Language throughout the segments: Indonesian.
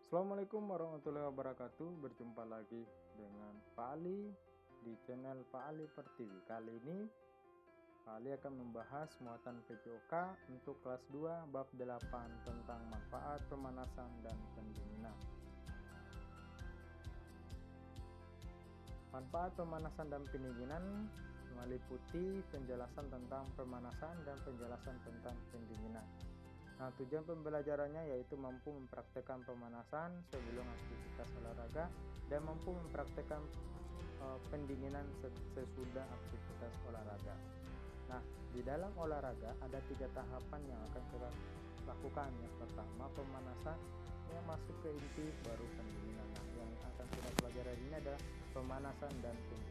Assalamualaikum warahmatullahi wabarakatuh. Berjumpa lagi dengan Pak Ali di channel Pak Ali Pertiwi. Kali ini Pak Ali akan membahas muatan PJOK untuk kelas 2 bab 8 tentang manfaat pemanasan dan pendinginan. Manfaat pemanasan dan pendinginan meliputi penjelasan tentang pemanasan dan penjelasan tentang pendinginan. Nah, tujuan pembelajarannya yaitu mampu mempraktekkan pemanasan sebelum aktivitas olahraga dan mampu mempraktekkan pendinginan sesudah aktivitas olahraga. Nah, di dalam olahraga ada 3 tahapan yang akan kita lakukan. Yang pertama pemanasan, yang masuk ke inti, baru pendinginan. Nah, yang akan kita pelajari ini adalah pemanasan dan pendinginan.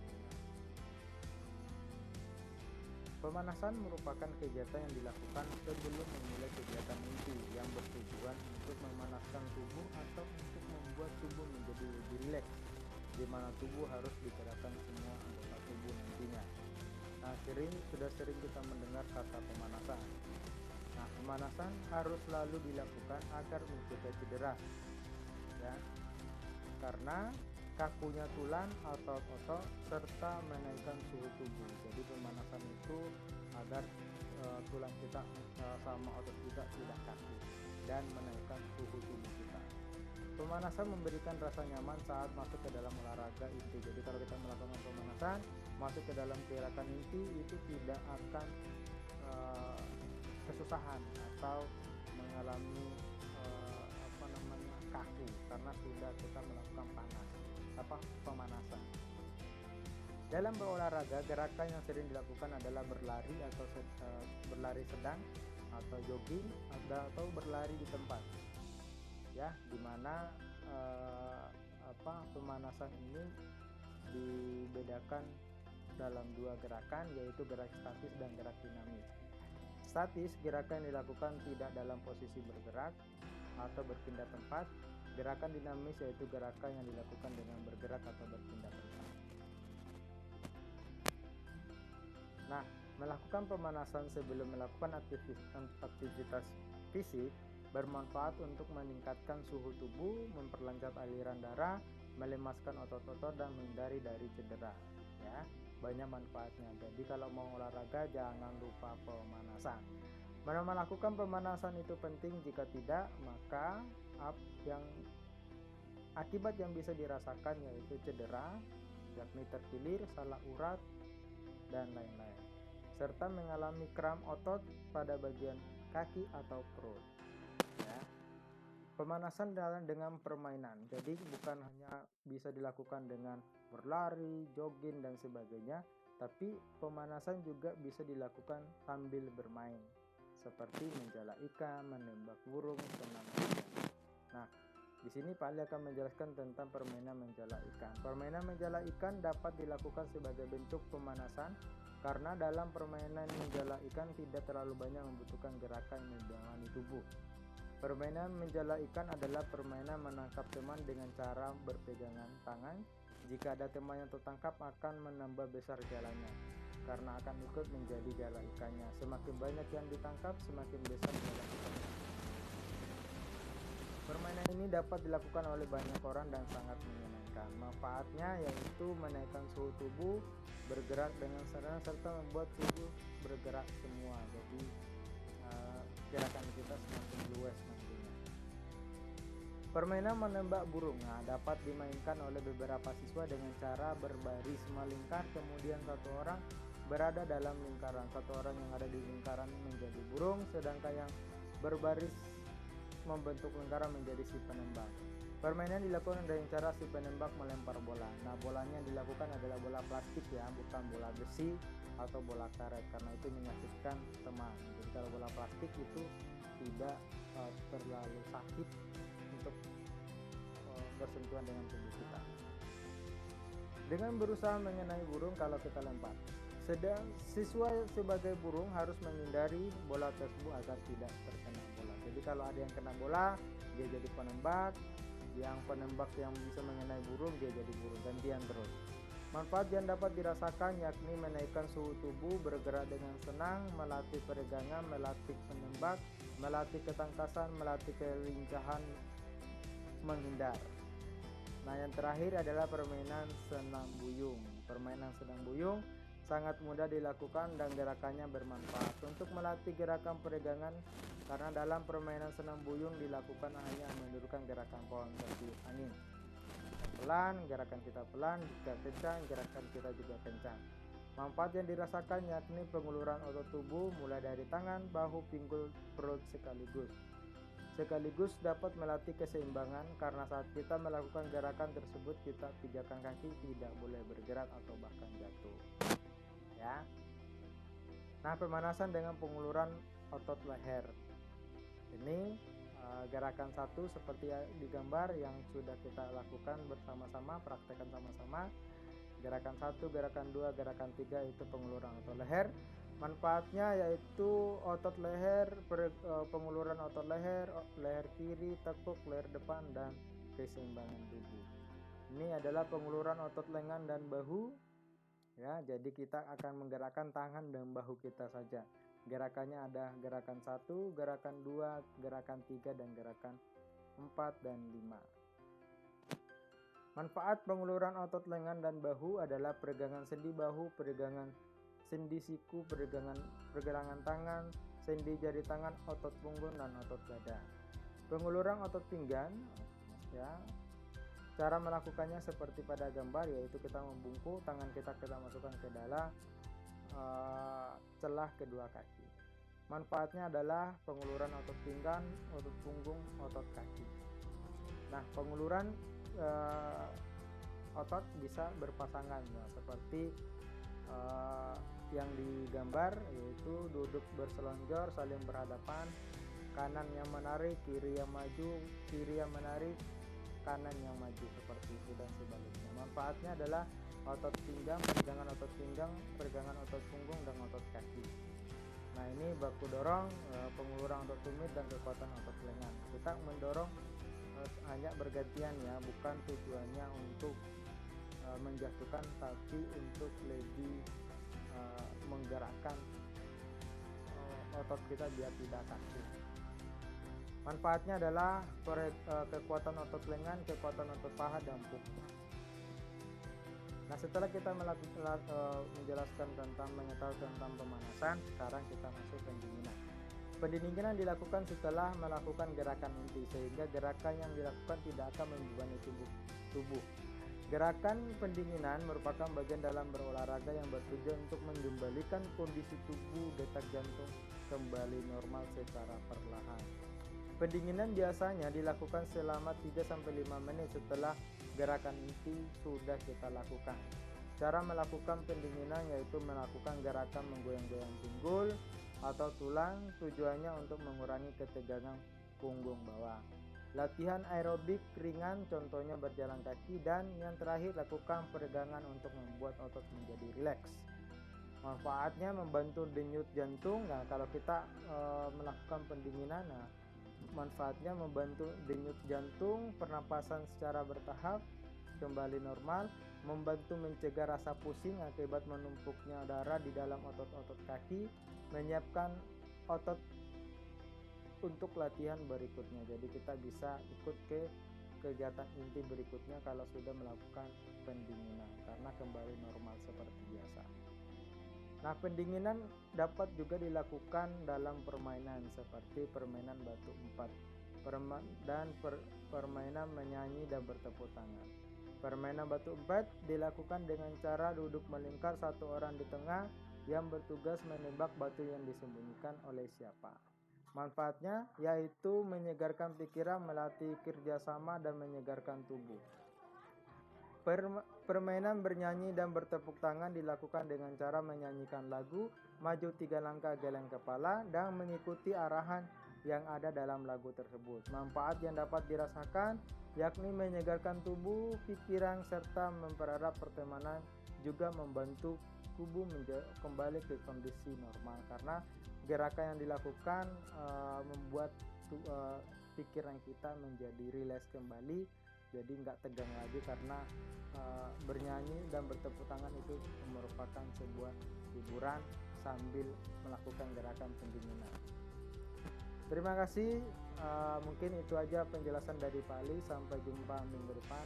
Pemanasan merupakan kegiatan yang dilakukan sebelum memulai kegiatan inti yang bertujuan untuk memanaskan tubuh atau untuk membuat tubuh menjadi lebih rileks, di mana tubuh harus digerakkan semua anggota tubuh nantinya. Nah, sudah sering kita mendengar kata pemanasan. Nah, pemanasan harus selalu dilakukan agar mencegah cedera, ya, karena kakunya tulang, otot-otot, serta menaikkan suhu tubuh. Jadi pemanasan itu agar tulang kita sama otot kita tidak kaku dan menaikkan suhu tubuh kita. Pemanasan memberikan rasa nyaman saat masuk ke dalam olahraga inti. Jadi kalau kita melakukan pemanasan, masuk ke dalam gerakan inti itu tidak akan kesusahan atau mengalami kaku karena sudah kita melakukan pemanasan. Dalam berolahraga, gerakan yang sering dilakukan adalah berlari atau berlari sedang atau jogging atau berlari di tempat, ya, dimana pemanasan ini dibedakan dalam 2 gerakan, yaitu gerak statis dan gerak dinamis. Statis, gerakan yang dilakukan tidak dalam posisi bergerak atau berpindah tempat. Gerakan dinamis yaitu gerakan yang dilakukan dengan bergerak atau berpindah tempat. Nah, melakukan pemanasan sebelum melakukan aktivitas fisik bermanfaat untuk meningkatkan suhu tubuh, memperlancar aliran darah, melemaskan otot-otot dan menghindari dari cedera, ya. Banyak manfaatnya. Jadi kalau mau olahraga jangan lupa pemanasan. Melakukan pemanasan itu penting, jika tidak maka akibat yang bisa dirasakan yaitu cedera, yakni terkilir, salah urat, dan lain-lain, serta mengalami kram otot pada bagian kaki atau perut, ya. Pemanasan dengan permainan, jadi bukan hanya bisa dilakukan dengan berlari, jogging, dan sebagainya, tapi pemanasan juga bisa dilakukan sambil bermain, seperti menjala ikan, menembak burung, senam. Nah, di sini Pak Ali akan menjelaskan tentang permainan menjala ikan. Permainan menjala ikan dapat dilakukan sebagai bentuk pemanasan karena dalam permainan menjala ikan tidak terlalu banyak membutuhkan gerakan yang membebani tubuh. Permainan menjala ikan adalah permainan menangkap teman dengan cara berpegangan tangan. Jika ada teman yang tertangkap akan menambah besar jalannya, karena akan ikut menjadi jala ikannya. Semakin banyak yang ditangkap, semakin besar jala ikannya. Permainan ini dapat dilakukan oleh banyak orang dan sangat menyenangkan. Manfaatnya yaitu menaikkan suhu tubuh, bergerak dengan sadar, serta membuat tubuh bergerak semua. Jadi gerakan kita semakin luas nantinya. Permainan menembak burung dapat dimainkan oleh beberapa siswa dengan cara berbaris melingkar, kemudian satu orang berada dalam lingkaran. Satu orang yang ada di lingkaran menjadi burung, sedangkan yang berbaris membentuk lingkaran menjadi si penembak. Permainan dilakukan dengan cara si penembak melempar bola. Nah, bolanya yang dilakukan adalah bola plastik, ya, bukan bola besi atau bola karet, karena itu menyakitkan teman. Jadi kalau bola plastik itu tidak terlalu sakit untuk bersentuhan dengan tubuh kita. Dengan berusaha mengenai burung kalau kita lempar. Sedang siswa sebagai burung harus menghindari bola tersebut agar tidak terkena bola. Jadi kalau ada yang kena bola, dia jadi penembak. Yang penembak yang bisa mengenai burung, dia jadi burung, gantian terus. Manfaat yang dapat dirasakan yakni menaikkan suhu tubuh, bergerak dengan senang, melatih peregangan, melatih menembak, melatih ketangkasan, melatih kelincahan menghindar. Nah, yang terakhir adalah permainan senam buyung. Permainan senam buyung sangat mudah dilakukan dan gerakannya bermanfaat untuk melatih gerakan peregangan, karena dalam permainan senam buyung dilakukan hanya menirukan gerakan pohon tertiup angin. Pelan, gerakan kita pelan, jika kencang, gerakan kita juga kencang. Manfaat yang dirasakan yakni penguluran otot tubuh mulai dari tangan, bahu, pinggul, perut sekaligus dapat melatih keseimbangan, karena saat kita melakukan gerakan tersebut kita pijakan kaki tidak boleh bergerak atau bahkan jatuh. Ya. Nah, pemanasan dengan penguluran otot leher. Ini gerakan satu seperti di gambar yang sudah kita lakukan bersama-sama, praktekkan sama-sama. Gerakan 1, gerakan 2, gerakan 3 itu penguluran otot leher. Manfaatnya yaitu otot leher, penguluran otot leher, leher kiri, tekuk, leher depan, dan keseimbangan tubuh. Ini adalah penguluran otot lengan dan bahu. Ya, jadi kita akan menggerakkan tangan dan bahu kita saja. Gerakannya ada gerakan 1, gerakan 2, gerakan 3, dan gerakan 4 dan 5. Manfaat penguluran otot lengan dan bahu adalah peregangan sendi bahu, peregangan sendi siku, pergelangan tangan, sendi jari tangan, otot punggung, dan otot dada. Penguluran otot pinggang, ya. Cara melakukannya seperti pada gambar, yaitu kita membungkuk, tangan kita masukkan ke dalam celah kedua kaki. Manfaatnya adalah penguluran otot pinggang, otot punggung, otot kaki. Nah, penguluran otot bisa berpasangan, ya, seperti yang digambar, yaitu duduk berselonjor saling berhadapan, kanan yang menarik, kiri yang maju, kiri yang menarik, kanan yang maju, seperti itu dan sebaliknya. Manfaatnya adalah otot pinggang, peregangan otot pinggang, peregangan otot punggung, dan otot kaki. Nah, ini baku dorong, penguluran otot tumit dan kekuatan otot lengan. Kita mendorong hanya bergantian, ya, bukan tujuannya untuk menjatuhkan, tapi untuk lebih menggerakkan otot kita biar tidak kaku. Manfaatnya adalah kekuatan otot lengan, kekuatan otot paha, dan punggung. Nah, setelah kita menjelaskan tentang mengetahui tentang pemanasan, sekarang kita masuk pendinginan. Pendinginan dilakukan setelah melakukan gerakan inti, sehingga gerakan yang dilakukan tidak akan membebani tubuh. Gerakan pendinginan merupakan bagian dalam berolahraga yang bertujuan untuk mengembalikan kondisi tubuh, detak jantung kembali normal secara perlahan. Pendinginan biasanya dilakukan selama 3-5 menit setelah gerakan inti sudah kita lakukan. Cara melakukan pendinginan yaitu melakukan gerakan menggoyang-goyang pinggul atau tulang, tujuannya untuk mengurangi ketegangan punggung bawah. Latihan aerobik ringan, contohnya berjalan kaki, dan yang terakhir lakukan peregangan untuk membuat otot menjadi rileks. Manfaatnya membantu denyut jantung. Nah, kalau kita melakukan pendinginan, manfaatnya membantu denyut jantung, pernapasan secara bertahap kembali normal, membantu mencegah rasa pusing akibat menumpuknya darah di dalam otot-otot kaki, menyiapkan otot untuk latihan berikutnya. Jadi kita bisa ikut ke kegiatan inti berikutnya kalau sudah melakukan pendinginan, karena kembali normal seperti biasa. Nah, pendinginan dapat juga dilakukan dalam permainan seperti permainan batu empat dan permainan menyanyi dan bertepuk tangan. Permainan batu empat dilakukan dengan cara duduk melingkar, satu orang di tengah yang bertugas menembak batu yang disembunyikan oleh siapa. Manfaatnya yaitu menyegarkan pikiran, melatih kerjasama, dan menyegarkan tubuh. Permainan bernyanyi dan bertepuk tangan dilakukan dengan cara menyanyikan lagu, maju 3 langkah geleng kepala, dan mengikuti arahan yang ada dalam lagu tersebut. Manfaat yang dapat dirasakan yakni menyegarkan tubuh, pikiran, serta mempererat pertemanan, juga membantu tubuh kembali ke kondisi normal, karena gerakan yang dilakukan membuat pikiran kita menjadi rileks kembali, jadi nggak tegang lagi, karena bernyanyi dan bertepuk tangan itu merupakan sebuah hiburan sambil melakukan gerakan pendinginan. Terima kasih. Mungkin itu aja penjelasan dari Pak Ali. Sampai jumpa minggu depan.